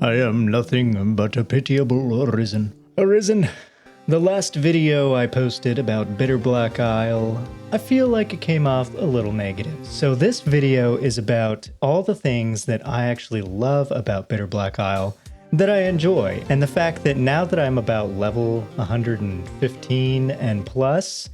I am nothing but a pitiable arisen. Arisen. The last video I posted about Bitterblack Isle, I feel like it came off a little negative. So this video is about all the things that I actually love about Bitterblack Isle that I enjoy. And the fact that now that I'm about level 115 and plus,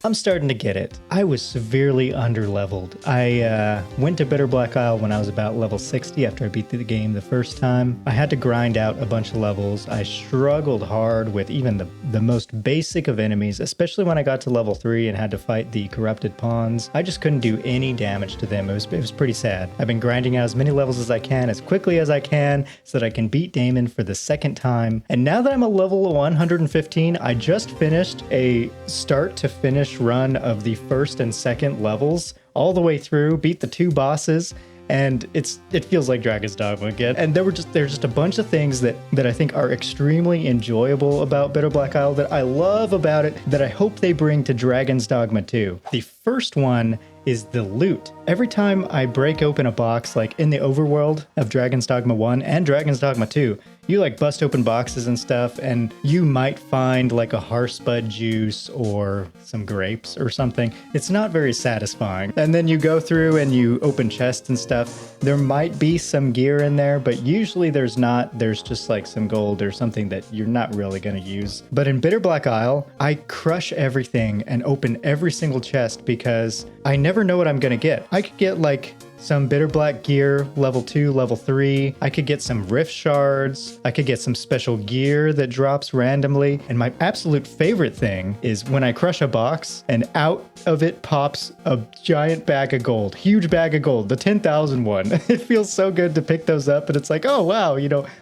I'm starting to get it. I was severely underleveled. I went to Bitterblack Isle when I was about level 60 after I beat the game the first time. I had to grind out a bunch of levels. I struggled hard with even the most basic of enemies, especially when I got to level 3 and had to fight the corrupted pawns. I just couldn't do any damage to them. It was pretty sad. I've been grinding out as many levels as I can, as quickly as I can, so that I can beat Damon for the second time. And now that I'm a level 115, I just finished a start to finish run of the first and second levels all the way through, beat the 2 bosses, and it feels like Dragon's Dogma again. And there's just a bunch of things that I think are extremely enjoyable about Bitterblack Isle that I love about it that I hope they bring to Dragon's Dogma 2. The first one is the loot. Every time I break open a box, like in the overworld of Dragon's Dogma 1 and Dragon's Dogma 2, you like bust open boxes and stuff, and you might find like a Harspud juice or some grapes or something. It's not very satisfying. And then you go through and you open chests and stuff. There might be some gear in there, but usually there's not. There's just like some gold or something that you're not really going to use. But in Bitterblack Isle, I crush everything and open every single chest because I never know what I'm going to get. I could get like some Bitterblack gear, level 2, level 3. I could get some rift shards. I could get some special gear that drops randomly. And my absolute favorite thing is when I crush a box and out of it pops a giant bag of gold, huge bag of gold, the 10,000 one. It feels so good to pick those up, and it's like, oh wow,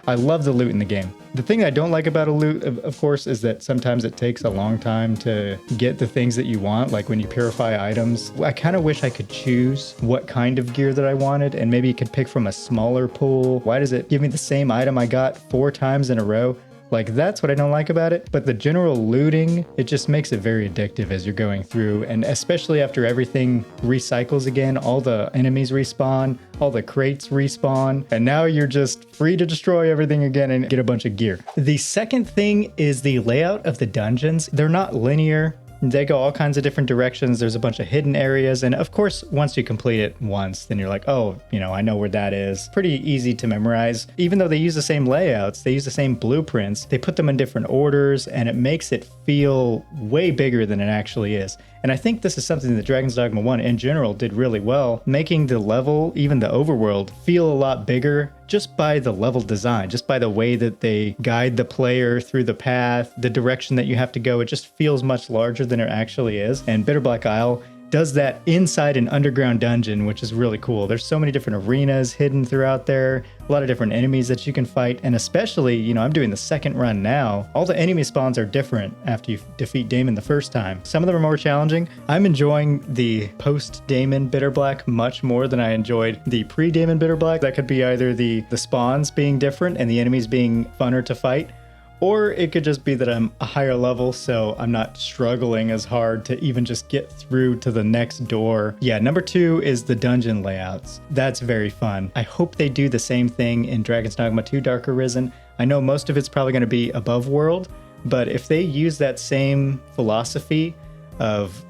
I love the loot in the game. The thing I don't like about a loot, of course, is that sometimes it takes a long time to get the things that you want, like when you purify items. I kind of wish I could choose what kind of gear that I wanted, and maybe you could pick from a smaller pool. Why does it give me the same item I got 4 times in a row? Like, that's what I don't like about it. But the general looting, it just makes it very addictive as you're going through. And especially after everything recycles again, all the enemies respawn, all the crates respawn, and now you're just free to destroy everything again and get a bunch of gear. The second thing is the layout of the dungeons. They're not linear. They go all kinds of different directions. There's a bunch of hidden areas. And of course, once you complete it once, then you're like, oh, I know where that is. Pretty easy to memorize. Even though they use the same layouts, they use the same blueprints, they put them in different orders, and it makes it feel way bigger than it actually is. And I think this is something that Dragon's Dogma 1 in general did really well, making the level, even the overworld, feel a lot bigger just by the level design, just by the way that they guide the player through the path, the direction that you have to go. It just feels much larger than it actually is. And Bitterblack Isle does that inside an underground dungeon, which is really cool. There's so many different arenas hidden throughout there, a lot of different enemies that you can fight, and especially, I'm doing the second run now. All the enemy spawns are different after you defeat Damon the first time. Some of them are more challenging. I'm enjoying the post-Damon Bitterblack much more than I enjoyed the pre-Damon Bitterblack. That could be either the spawns being different and the enemies being funner to fight, or it could just be that I'm a higher level, so I'm not struggling as hard to even just get through to the next door. Yeah, number 2 is the dungeon layouts. That's very fun. I hope they do the same thing in Dragon's Dogma 2 Dark Arisen. I know most of it's probably going to be above world, but if they use that same philosophy of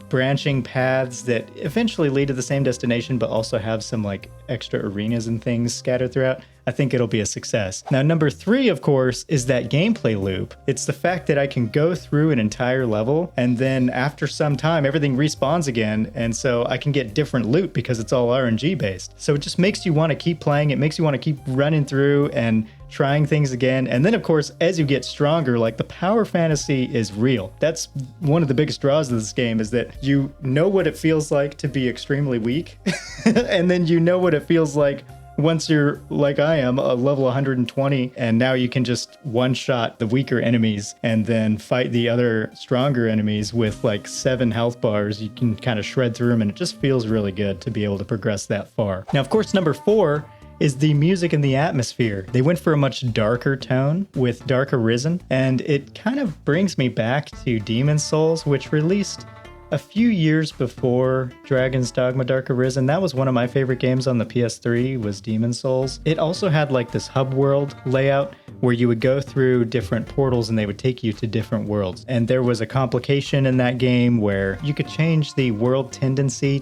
branching paths that eventually lead to the same destination, but also have some like extra arenas and things scattered throughout, I think it'll be a success. Now, number 3, of course, is that gameplay loop. It's the fact that I can go through an entire level, and then after some time, everything respawns again, and so I can get different loot because it's all RNG based. So it just makes you want to keep playing. It makes you want to keep running through and trying things again. And then, of course, as you get stronger, like the power fantasy is real. That's one of the biggest draws of this game, is that you know what it feels like to be extremely weak, and then you know what it feels like once you're, like I am, a level 120, and now you can just one-shot the weaker enemies and then fight the other stronger enemies with like 7 health bars. You can kind of shred through them, and it just feels really good to be able to progress that far. Now, of course, number 4 is the music and the atmosphere. They went for a much darker tone with Dark Arisen, and it kind of brings me back to Demon's Souls, which released a few years before Dragon's Dogma Dark Arisen. That was one of my favorite games on the PS3, was Demon's Souls. It also had like this hub world layout where you would go through different portals and they would take you to different worlds. And there was a complication in that game where you could change the world tendency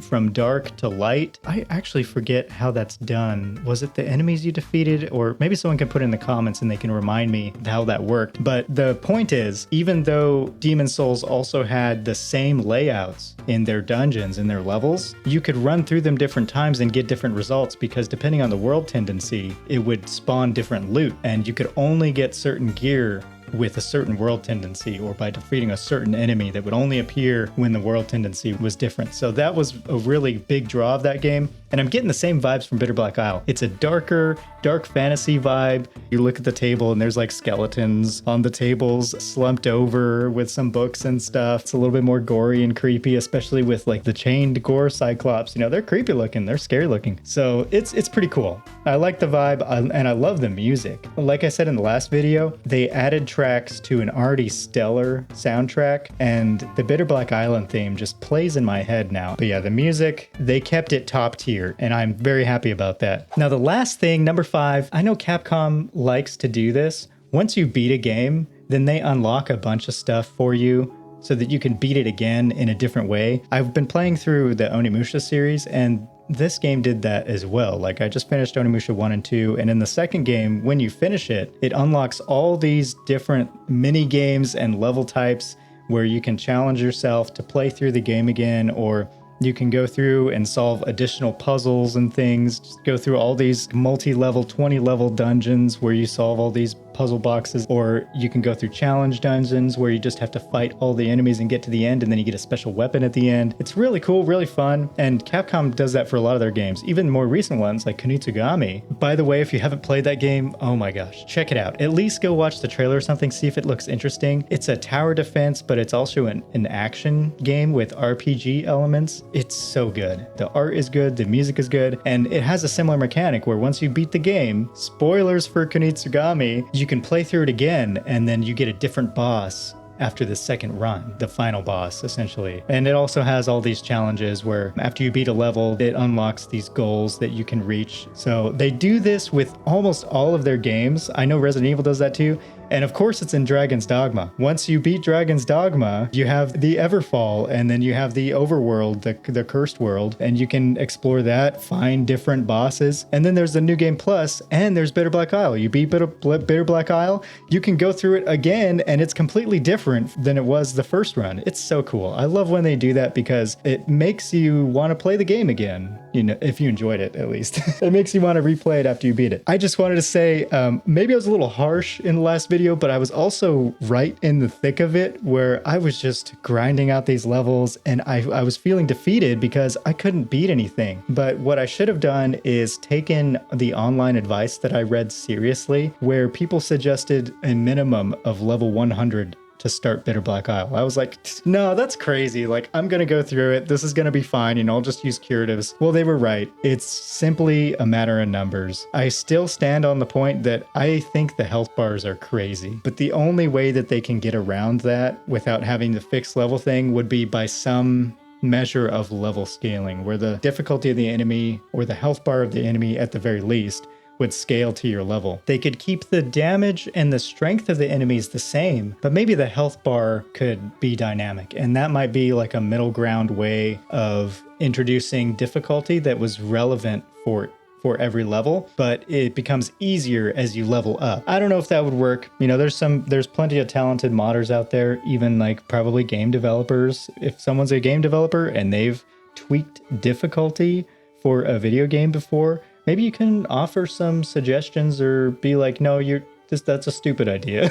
from dark to light. I actually forget how that's done. Was it the enemies you defeated? Or maybe someone can put it in the comments and they can remind me how that worked. But the point is, even though Demon's Souls also had the same layouts in their dungeons, in their levels, you could run through them different times and get different results, because depending on the world tendency, it would spawn different loot, and you could only get certain gear with a certain world tendency, or by defeating a certain enemy that would only appear when the world tendency was different. So that was a really big draw of that game. And I'm getting the same vibes from Bitterblack Isle. It's a dark fantasy vibe. You look at the table and there's like skeletons on the tables slumped over with some books and stuff. It's a little bit more gory and creepy, especially with like the chained gore cyclops. You know, they're creepy looking, they're scary looking. So it's pretty cool. I like the vibe, and I love the music. Like I said in the last video, they added tracks to an already stellar soundtrack, and the Bitterblack Island theme just plays in my head now. But yeah, the music, they kept it top tier, and I'm very happy about that. Now the last thing, number 5, I know Capcom likes to do this. Once you beat a game, then they unlock a bunch of stuff for you so that you can beat it again in a different way. I've been playing through the Onimusha series, and this game did that as well. Like, I just finished Onimusha 1 and 2, and in the second game, when you finish it, it unlocks all these different mini games and level types where you can challenge yourself to play through the game again, or you can go through and solve additional puzzles and things. Just go through all these multi-level, 20-level dungeons where you solve all these puzzle boxes, or you can go through challenge dungeons where you just have to fight all the enemies and get to the end, and then you get a special weapon at the end. It's really cool, really fun, and Capcom does that for a lot of their games, even more recent ones like Kunitsugami. By the way, if you haven't played that game, oh my gosh, check it out. At least go watch the trailer or something, see if it looks interesting. It's a tower defense, but it's also an action game with RPG elements. It's so good. The art is good, the music is good, and it has a similar mechanic where once you beat the game, spoilers for Kunitsugami, you can play through it again, and then you get a different boss after the second run, the final boss, essentially. And it also has all these challenges where after you beat a level, it unlocks these goals that you can reach. So they do this with almost all of their games. I know Resident Evil does that too. And of course, it's in Dragon's Dogma. Once you beat Dragon's Dogma, you have the Everfall, and then you have the Overworld, the Cursed World, and you can explore that, find different bosses. And then there's the New Game Plus, and there's Bitterblack Isle. You beat Bitterblack Isle, you can go through it again, and it's completely different than it was the first run. It's so cool. I love when they do that because it makes you want to play the game again. You know, if you enjoyed it, at least. It makes you want to replay it after you beat it. I just wanted to say, maybe I was a little harsh in the last video, but I was also right in the thick of it where I was just grinding out these levels, and I was feeling defeated because I couldn't beat anything. But what I should have done is taken the online advice that I read seriously, where people suggested a minimum of level 100 to start Bitterblack Isle. I was like, no, that's crazy. Like, I'm gonna go through it. This is gonna be fine, you know, I'll just use curatives. Well, they were right. It's simply a matter of numbers. I still stand on the point that I think the health bars are crazy, but the only way that they can get around that without having the fixed level thing would be by some measure of level scaling, where the difficulty of the enemy, or the health bar of the enemy at the very least, would scale to your level. They could keep the damage and the strength of the enemies the same, but maybe the health bar could be dynamic. And that might be like a middle ground way of introducing difficulty that was relevant for every level, but it becomes easier as you level up. I don't know if that would work. You know, there's plenty of talented modders out there, even like probably game developers. If someone's a game developer and they've tweaked difficulty for a video game before, maybe you can offer some suggestions or be like, no, that's a stupid idea.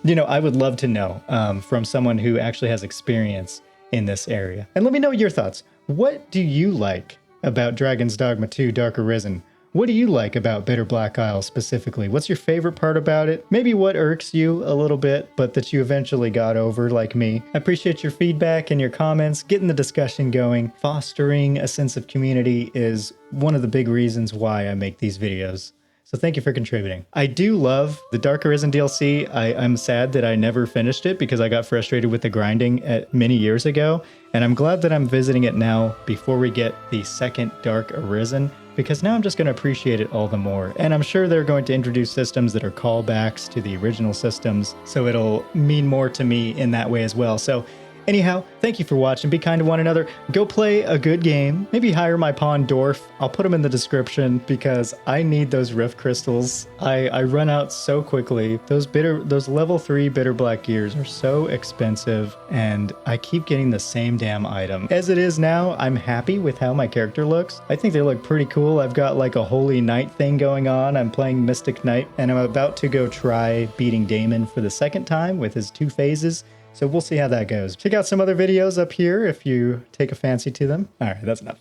you know, I would love to know from someone who actually has experience in this area. And let me know your thoughts. What do you like about Dragon's Dogma 2 Dark Arisen? What do you like about Bitterblack Isle specifically? What's your favorite part about it? Maybe what irks you a little bit, but that you eventually got over like me. I appreciate your feedback and your comments, getting the discussion going. Fostering a sense of community is one of the big reasons why I make these videos. So thank you for contributing. I do love the Dark Arisen DLC. I'm sad that I never finished it because I got frustrated with the grinding many years ago. And I'm glad that I'm visiting it now before we get the second Dark Arisen, because now I'm just going to appreciate it all the more. And I'm sure they're going to introduce systems that are callbacks to the original systems, so it'll mean more to me in that way as well. So anyhow, thank you for watching. Be kind to one another. Go play a good game. Maybe hire my pawn Dorf. I'll put them in the description because I need those rift crystals. I run out so quickly. Those level 3 Bitterblack gears are so expensive, and I keep getting the same damn item. As it is now, I'm happy with how my character looks. I think they look pretty cool. I've got like a holy knight thing going on. I'm playing Mystic Knight, and I'm about to go try beating Damon for the second time with his 2 phases. So we'll see how that goes. Check out some other videos up here if you take a fancy to them. All right, that's enough.